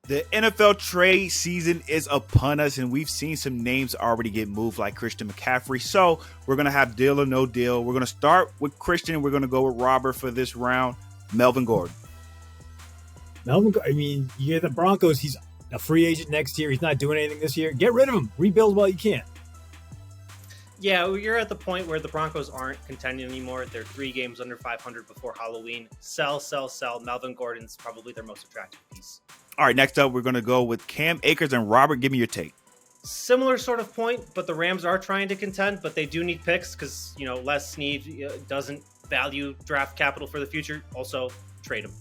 The NFL trade season is upon us, and we've seen some names already get moved, like Christian McCaffrey. So we're going to have deal or no deal. We're going to start with Christian. We're going to go with Robert for this round. Melvin Gordon. I mean, you're the Broncos. He's a free agent next year. He's not doing anything this year. Get rid of him. Rebuild while you can. Yeah, you're at the point where the Broncos aren't contending anymore. They're 3 games under 500 before Halloween. Sell. Melvin Gordon's probably their most attractive piece. All right, next up, we're going to go with Cam Akers and Robert. Give me your take. Similar sort of point, but the Rams are trying to contend, but they do need picks because, Les Snead doesn't value draft capital for the future. Also, trade him.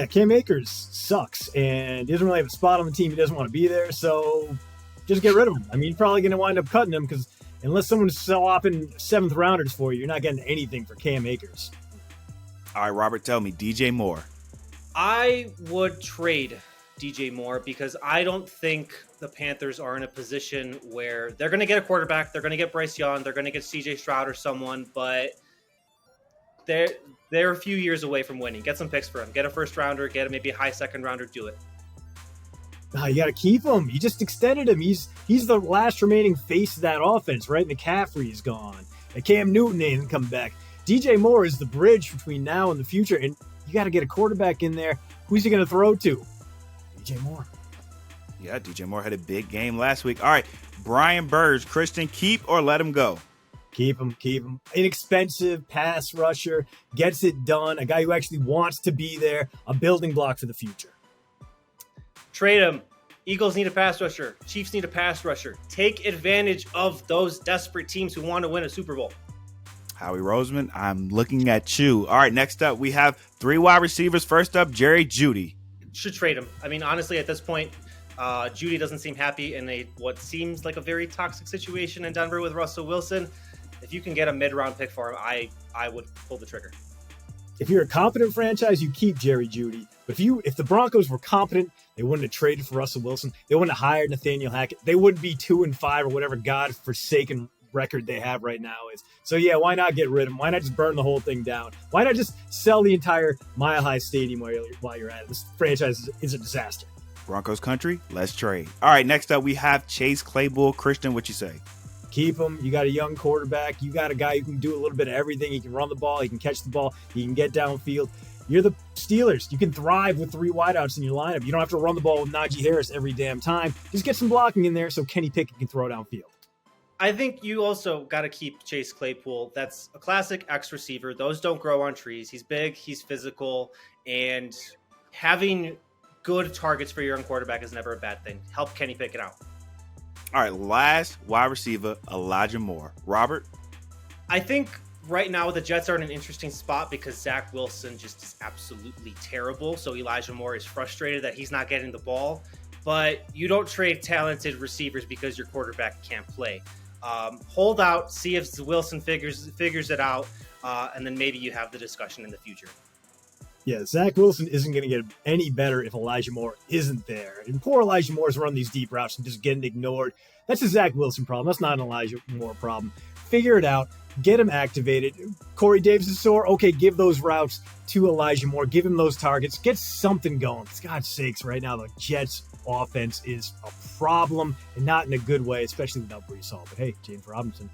Cam Akers sucks and he doesn't really have a spot on the team. He doesn't want to be there, so just get rid of him. I mean, you're probably going to wind up cutting him because unless someone's swapping 7th rounders for you, you're not getting anything for Cam Akers. All right, Robert, tell me, DJ Moore. I would trade DJ Moore because I don't think the Panthers are in a position where they're going to get a quarterback. They're going to get Bryce Young. They're going to get CJ Stroud or someone, but they're a few years away from winning. Get some picks for him. Get a first rounder. Get maybe a high second rounder. Do it. You got to keep him. You just extended him. He's the last remaining face of that offense, right? McCaffrey is gone. Cam Newton ain't come back. DJ Moore is the bridge between now and the future, and you got to get a quarterback in there. Who's he going to throw to? DJ Moore. Yeah, DJ Moore had a big game last week. All right, Brian Burrs, Christian, keep or let him go? Keep him. Inexpensive pass rusher, gets it done. A guy who actually wants to be there. A building block for the future. Trade him. Eagles need a pass rusher. Chiefs need a pass rusher. Take advantage of those desperate teams who want to win a Super Bowl. Howie Roseman, I'm looking at you. All right, next up, we have 3 wide receivers. First up, Jerry Jeudy. Should trade him. I mean, honestly, at this point, Jeudy doesn't seem happy in what seems like a very toxic situation in Denver with Russell Wilson. If you can get a mid-round pick for him, I would pull the trigger. If you're a competent franchise, you keep Jerry Jeudy. But if the Broncos were competent, they wouldn't have traded for Russell Wilson. They wouldn't have hired Nathaniel Hackett. They wouldn't be 2-5 or whatever godforsaken record they have right now is. So yeah, why not get rid of him? Why not just burn the whole thing down? Why not just sell the entire Mile High Stadium while you're at it? This franchise is a disaster. Broncos country, let's trade. All right, next up we have Chase Claypool. Christian, what you say? Keep him. You got a young quarterback. You got a guy who can do a little bit of everything. He can run the ball. He can catch the ball. He can get downfield. You're the Steelers. You can thrive with 3 wideouts in your lineup. You don't have to run the ball with Najee Harris every damn time. Just get some blocking in there so Kenny Pickett can throw downfield. I think you also got to keep Chase Claypool. That's a classic X receiver. Those don't grow on trees. He's big, he's physical, and having good targets for your young quarterback is never a bad thing. Help Kenny Pickett out. All right, last wide receiver, Elijah Moore. Robert? I think right now the Jets are in an interesting spot because Zach Wilson just is absolutely terrible. So Elijah Moore is frustrated that he's not getting the ball. But you don't trade talented receivers because your quarterback can't play. Hold out, see if Wilson figures it out, and then maybe you have the discussion in the future. Yeah, Zach Wilson isn't going to get any better if Elijah Moore isn't there. And poor Elijah Moore's run these deep routes and just getting ignored. That's a Zach Wilson problem. That's not an Elijah Moore problem. Figure it out. Get him activated. Corey Davis is sore. Okay, give those routes to Elijah Moore. Give him those targets. Get something going. For God's sakes, right now the Jets offense is a problem and not in a good way, especially without Breece Hall. But hey, James Robinson.